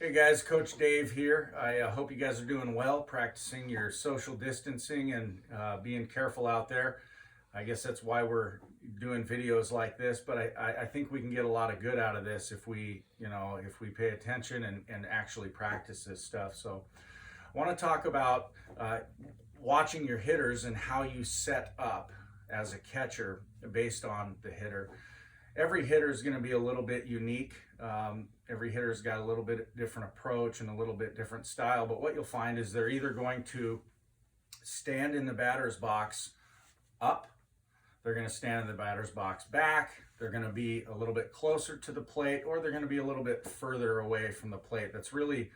Hey guys, Coach Dave here. I hope you guys are doing well, practicing your social distancing and being careful out there. I guess that's why we're doing videos like this, but I think we can get a lot of good out of this if we pay attention and actually practice this stuff. So I want to talk about watching your hitters and how you set up as a catcher based on the hitter. Every hitter is going to be a little bit unique. Every hitter's got a little bit different approach and a little bit different style, but what you'll find is they're either going to stand in the batter's box up, they're going to stand in the batter's box back, they're going to be a little bit closer to the plate, or they're going to be a little bit further away from the plate. That's really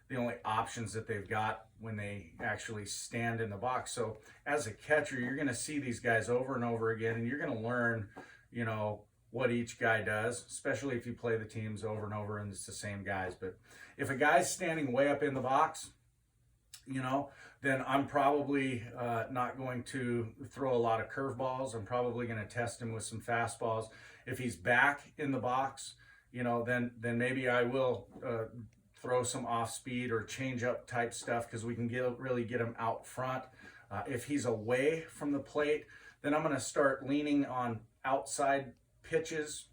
the only options that they've got when they actually stand in the box. So as a catcher, you're going to see these guys over and over again, and you're going to learn, what each guy does, especially if you play the teams over and over and it's the same guys. But if a guy's standing way up in the box, then I'm probably not going to throw a lot of curveballs. I'm probably going to test him with some fastballs. If he's back in the box, then maybe I will throw some off speed or change up type stuff because we can really get him out front. If he's away from the plate, then I'm going to start leaning on outside pitches,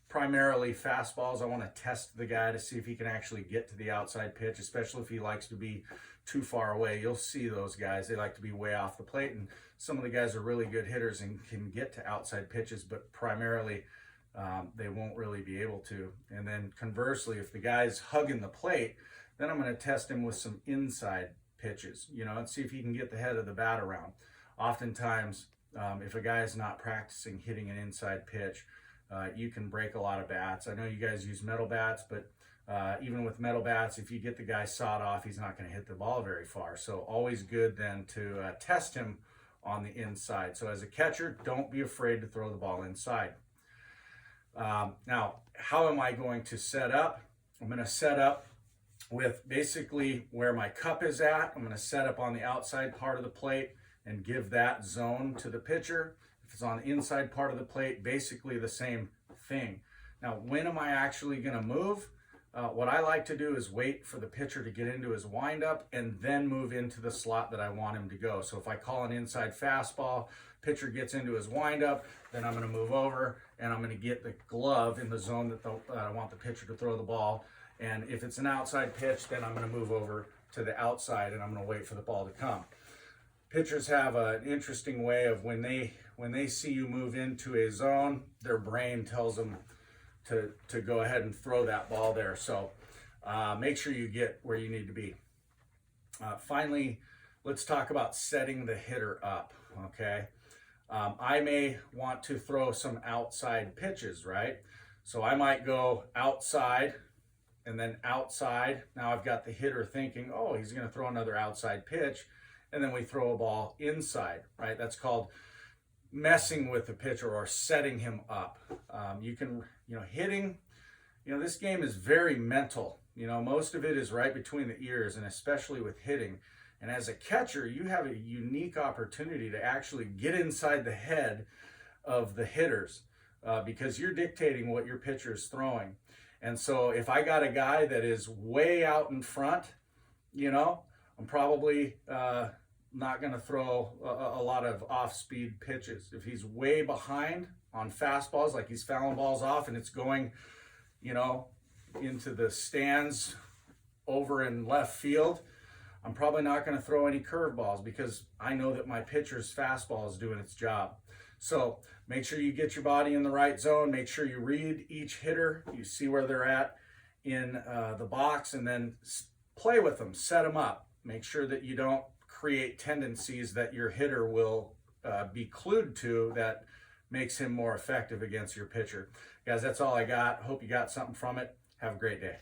primarily fastballs. I want to test the guy to see if he can actually get to the outside pitch, especially if he likes to be too far away. You'll see those guys, they like to be way off the plate, and some of the guys are really good hitters and can get to outside pitches, but primarily they won't really be able to. And then conversely, if the guy's hugging the plate, then I'm going to test him with some inside pitches, and see if he can get the head of the bat around. Oftentimes, if a guy is not practicing hitting an inside pitch, you can break a lot of bats. I know you guys use metal bats, but even with metal bats, if you get the guy sawed off, he's not going to hit the ball very far. So always good then to test him on the inside. So as a catcher, don't be afraid to throw the ball inside. Now, how am I going to set up? I'm going to set up with basically where my cup is at. I'm going to set up on the outside part of the plate and give that zone to the pitcher. If it's on the inside part of the plate, basically the same thing. Now, when am I actually going to move? What I like to do is wait for the pitcher to get into his windup and then move into the slot that I want him to go. So if I call an inside fastball, pitcher gets into his windup, then I'm going to move over and I'm going to get the glove in the zone that I want the pitcher to throw the ball. And if it's an outside pitch, then I'm going to move over to the outside and I'm going to wait for the ball to come. Pitchers have an interesting way of when they see you move into a zone, their brain tells them to go ahead and throw that ball there. So make sure you get where you need to be. Finally, let's talk about setting the hitter up, okay? I may want to throw some outside pitches, right? So I might go outside and then outside. Now I've got the hitter thinking, oh, he's going to throw another outside pitch. And then we throw a ball inside, right? That's called messing with the pitcher or setting him up. Hitting, this game is very mental. Most of it is right between the ears, and especially with hitting. And as a catcher, you have a unique opportunity to actually get inside the head of the hitters because you're dictating what your pitcher is throwing. And so if I got a guy that is way out in front, I'm probably not going to throw a lot of off-speed pitches. If he's way behind on fastballs, like he's fouling balls off and it's going, into the stands over in left field, I'm probably not going to throw any curveballs because I know that my pitcher's fastball is doing its job. So make sure you get your body in the right zone. Make sure you read each hitter. You see where they're at in the box, and then play with them, set them up. Make sure that you don't create tendencies that your hitter will be clued to that makes him more effective against your pitcher. Guys, that's all I got. Hope you got something from it. Have a great day.